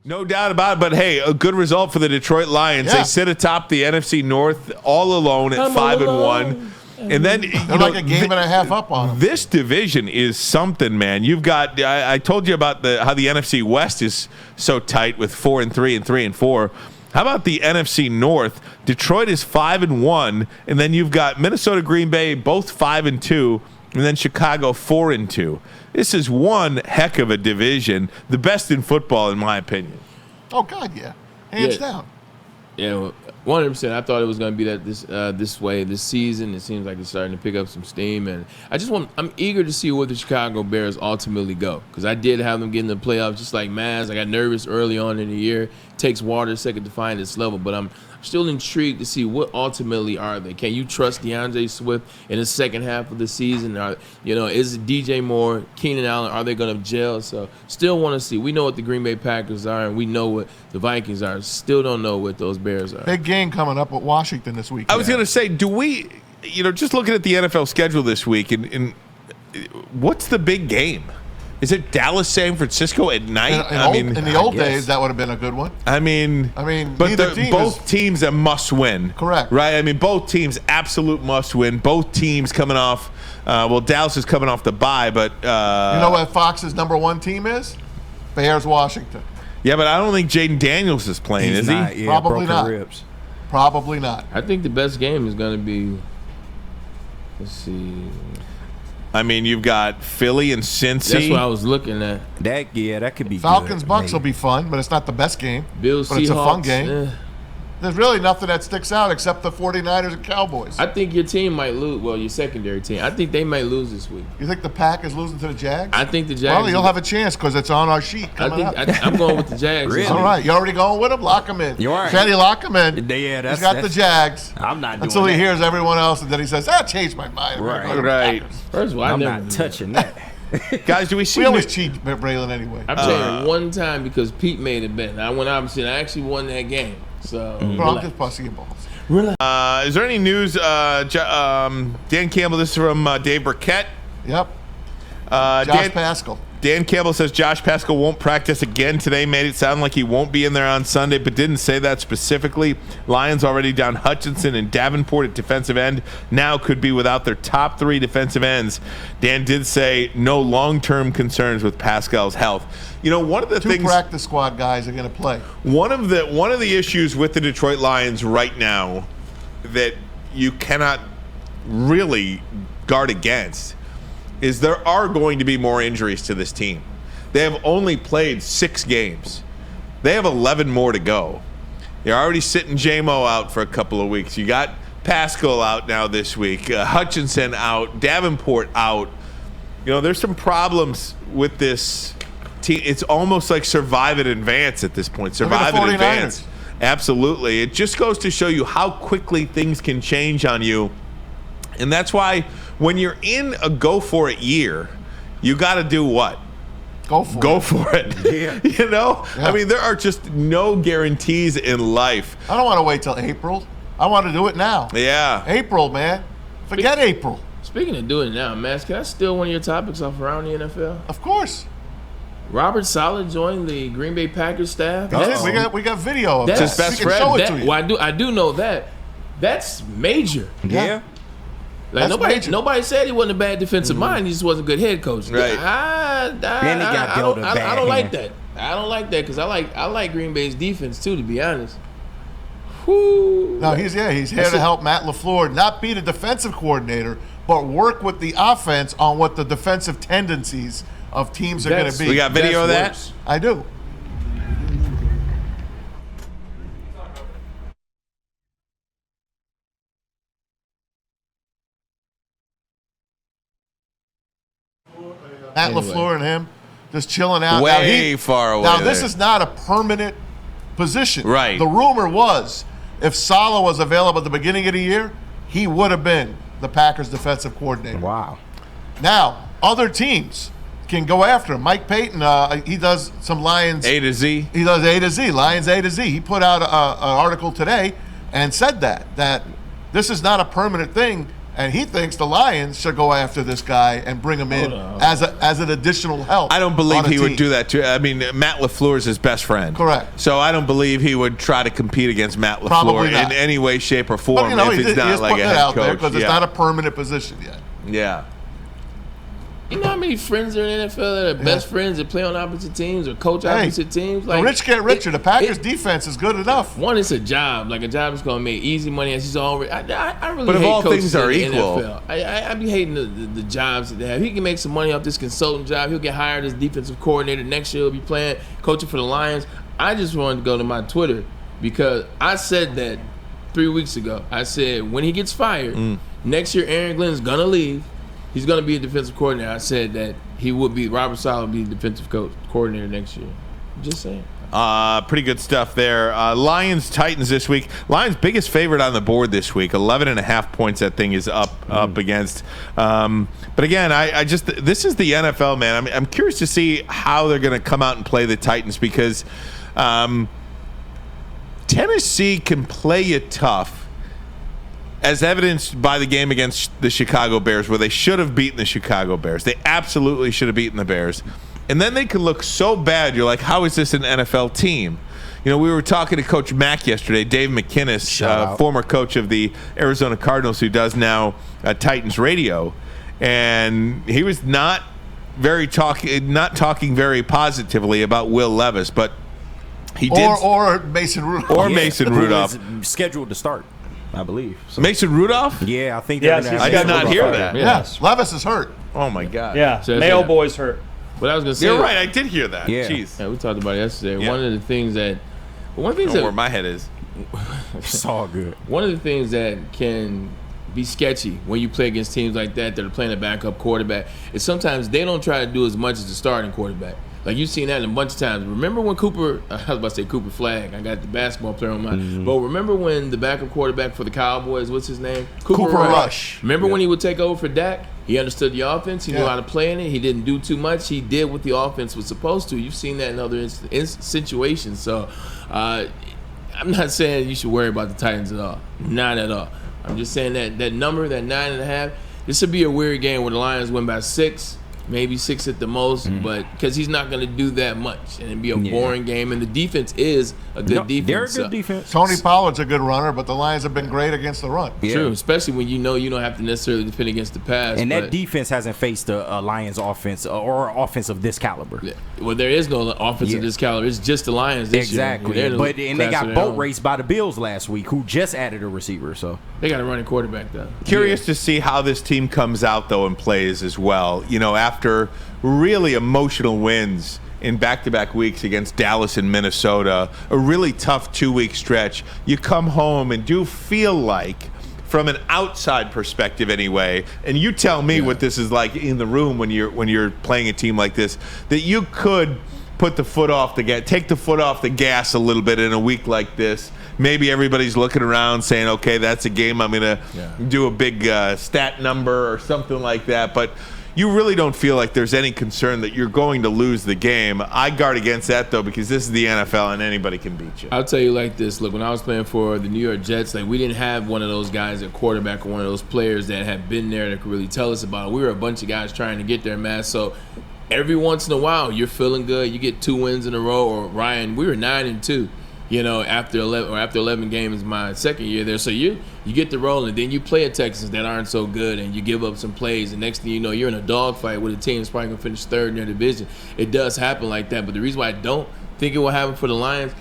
No doubt about it, but hey, a good result for the Detroit Lions. Yeah. They sit atop the NFC North all alone at 5-1. And then They're like a game and a half up on them. This division is something, man. You've got I told you about how the NFC West is so tight with 4-3 and 3-4. How about the NFC North? Detroit is 5-1, and then you've got Minnesota, Green Bay, both 5-2, and then Chicago 4-2. This is one heck of a division, the best in football, in my opinion. Oh God, yeah, hands down. Yeah, 100%. I thought it was going to be that this way this season. It seems like it's starting to pick up some steam, and I'm eager to see where the Chicago Bears ultimately go, because I did have them get in the playoffs just like Maz. I got nervous early on in the year. It takes water a second to find its level, but I'm still intrigued to see what ultimately are they. Can you trust DeAndre Swift in the second half of the season? Is it DJ Moore, Keenan Allen? Are they going to gel? So still want to see. We know what the Green Bay Packers are, and we know what the Vikings are. Still don't know what those Bears are. Big game coming up with Washington this week. I was going to say, do we, just looking at the NFL schedule this week, and what's the big game? Is it Dallas, San Francisco at night? In the old days, that would have been a good one. I mean, but both teams a must win. Correct. Right? I mean, both teams absolute must win. Both teams coming off, Dallas is coming off the bye, but. You know what Fox's number one team is? Bears, Washington. Yeah, but I don't think Jaden Daniels is playing, is he? Yeah, Probably not. Ribs. Probably not. I think the best game is going to be, let's see. I mean, you've got Philly and Cincy. That's what I was looking at. That could be Falcons good, Bucks maybe. will be fun, but it's not the best game. Bills, but it's a fun Seahawks, game. There's really nothing that sticks out except the 49ers and Cowboys. I think your team might lose. Well, your secondary team. I think they might lose this week. You think the Pack is losing to the Jags? I think the Jags. Well, you'll have a chance because it's on our sheet coming up. I'm going with the Jags. Really? All right, you already going with them? Lock them in. You are. Kenny, lock him in. Yeah, He's got the Jags. I'm not doing until he that. hears everyone else, and then he says, "I changed my mind." Right. First of all, I'm not touching that. Guys, do we see? We always cheat, Braylon, anyway. I'm telling you one time because Pete made a bet. I went out and said I actually won that game. So I'm just busting your balls. Is there any news? Dan Campbell, this is from Dave Burkett. Yep. Josh Pascal. Dan Campbell says Josh Pascal won't practice again today. Made it sound like he won't be in there on Sunday, but didn't say that specifically. Lions already down Hutchinson and Davenport at defensive end. Now could be without their top three defensive ends. Dan did say no long-term concerns with Pascal's health. One of the Two practice squad guys are going to play. One of the issues with the Detroit Lions right now that you cannot really guard against is there are going to be more injuries to this team. They have only played 6 games. They have 11 more to go. They're already sitting J-Mo out for a couple of weeks. You got Pascal out now this week. Hutchinson out. Davenport out. There's some problems with this team. It's almost like survive and advance at this point. Survive and advance. Absolutely. It just goes to show you how quickly things can change on you. And that's why when you're in a go-for-it year, you got to do what? Go for it. Yeah. Yeah. I mean, there are just no guarantees in life. I don't want to wait till April. I want to do it now. Yeah. April, man. Forget April. Speaking of doing it now, Max, can I steal one of your topics off around the NFL? Of course. Robert Saleh joined the Green Bay Packers staff. We got video of that. His best friend. Show it to you. Well, I do know that. That's major. Yeah. Like nobody said he wasn't a bad defensive mind. He just wasn't a good head coach. Right. I don't like that. I don't like that because I like Green Bay's defense too. To be honest. Whew. No, he's here to help Matt LaFleur not be the defensive coordinator, but work with the offense on what the defensive tendencies of teams are going to be. We got video of that? Worse. I do. Matt LaFleur and him just chilling out. Way far away. Now, this is not a permanent position. Right. The rumor was if Saleh was available at the beginning of the year, he would have been the Packers defensive coordinator. Wow. Now, other teams can go after him. Mike Payton, he does some Lions. A to Z. He does A to Z, Lions A to Z. He put out an article today and said that this is not a permanent thing. And he thinks the Lions should go after this guy and bring him in as an additional help. I don't believe on a he would team. do that. I mean, Matt LaFleur is his best friend. Correct. So I don't believe he would try to compete against Matt LaFleur Probably not. in any way, shape, or form But, if he it's not is like putting a it head out there coach. because it's not a permanent position yet. Yeah. You know how many friends are in the NFL that are best friends that play on opposite teams or coach opposite teams? The rich get richer. The Packers' defense is good enough. One, it's a job. Like a job is going to make easy money. As he's already. I really But if hate all coaches things are in the equal- NFL. I be hating the jobs that they have. He can make some money off this consultant job. He'll get hired as defensive coordinator. Next year he'll be playing, coaching for the Lions. I just wanted to go to my Twitter because I said that 3 weeks ago. I said when he gets fired, next year Aaron Glenn's going to leave. He's going to be a defensive coordinator. I said that Robert Saleh will be the defensive coordinator next year. Just saying. Pretty good stuff there. Lions, Titans this week. Lions biggest favorite on the board this week. 11.5 points that thing is up against. But again, this is the NFL, man. I'm curious to see how they're going to come out and play the Titans because Tennessee can play you tough, as evidenced by the game against the Chicago Bears, where they should have beaten the Chicago Bears. They absolutely should have beaten the Bears. And then they can look so bad, you're like, how is this an NFL team? You know, we were talking to Coach Mack yesterday, Dave McKinnis, former coach of the Arizona Cardinals, who does now Titans radio. And he was not talking very positively about Will Levis, but he did. Or Mason Rudolph. Or Mason Rudolph. Who is scheduled to start, I believe. So, Mason Rudolph? yeah, I think Yes, they're he's I gonna did have not hear that. Yes. Levis is hurt. Oh, my God. Yeah, So male yeah. boy's hurt. What I was going to say. You're right. I did hear that. Yeah. Jeez. Yeah, we talked about it yesterday. Yeah. One of the things that Know where my head is. It's all good. One of the things that can be sketchy when you play against teams like that are playing a backup quarterback is sometimes they don't try to do as much as the starting quarterback. Like you've seen that a bunch of times. Remember when I was about to say Cooper Flagg. I got the basketball player on mine. But remember when the backup quarterback for the Cowboys, what's his name? Cooper Rush. Remember when he would take over for Dak? He understood the offense. He knew how to play in it. He didn't do too much. He did what the offense was supposed to. You've seen that in other situations. So I'm not saying you should worry about the Titans at all. Not at all. I'm just saying that number, that 9.5, this would be a weird game where the Lions win by 6. Maybe 6 at the most, but because he's not going to do that much, and it'd be a boring game. And the defense is a good defense. They're a good defense. Tony Pollard's a good runner, but the Lions have been great against the run. Yeah. True, especially when you know you don't have to necessarily defend against the pass. And but, that defense hasn't faced a Lions offense or offense of this caliber. Yeah. Well, there is no offense of this caliber. It's just the Lions this Exactly. year. But they got boat raced by the Bills last week, who just added a receiver. So they got a running quarterback though. Curious to see how this team comes out, though, and plays as well. You know, after really emotional wins in back-to-back weeks against Dallas and Minnesota, a really tough 2-week stretch, you come home and do feel like, from an outside perspective anyway, and you tell me what this is like in the room when you're playing a team like this, that you could take the foot off the gas a little bit in a week like this. Maybe everybody's looking around saying, okay, that's a game I'm going to do a big stat number or something like that, but you really don't feel like there's any concern that you're going to lose the game. I guard against that, though, because this is the NFL and anybody can beat you. I'll tell you like this. Look, when I was playing for the New York Jets, like we didn't have one of those guys at quarterback or one of those players that have been there that could really tell us about it. We were a bunch of guys trying to get there, man. So every once in a while, you're feeling good. You get 2 wins in a row. Or Ryan, we were 9-2. You know, after 11 games, my second year there. So you get the roll, and then you play at Texans that aren't so good, and you give up some plays, and next thing you know, you're in a dogfight with a team that's probably going to finish third in their division. It does happen like that, but the reason why I don't think it will happen for the Lions,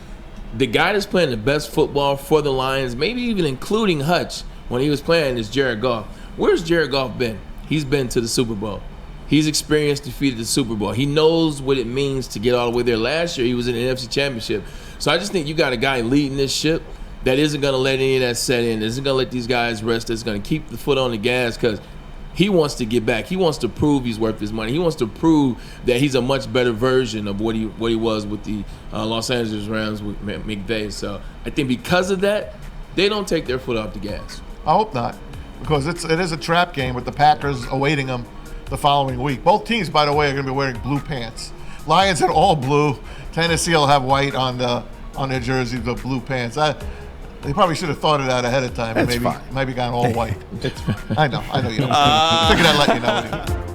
the guy that's playing the best football for the Lions, maybe even including Hutch when he was playing, is Jared Goff. Where's Jared Goff been? He's been to the Super Bowl. He's experienced defeat at the Super Bowl. He knows what it means to get all the way there. Last year, he was in the NFC Championship. So I just think you got a guy leading this ship that isn't going to let any of that set in, isn't going to let these guys rest, that's going to keep the foot on the gas because he wants to get back. He wants to prove he's worth his money. He wants to prove that he's a much better version of what he was with the Los Angeles Rams with McVay. So I think because of that, they don't take their foot off the gas. I hope not, because it is a trap game with the Packers awaiting them the following week. Both teams, by the way, are going to be wearing blue pants. Lions in all blue. Tennessee will have white on their jerseys, the blue pants. They probably should have thought it out ahead of time and That's fine. maybe gone all white. It's fine. I know you don't. Figured I'd let you know anyway.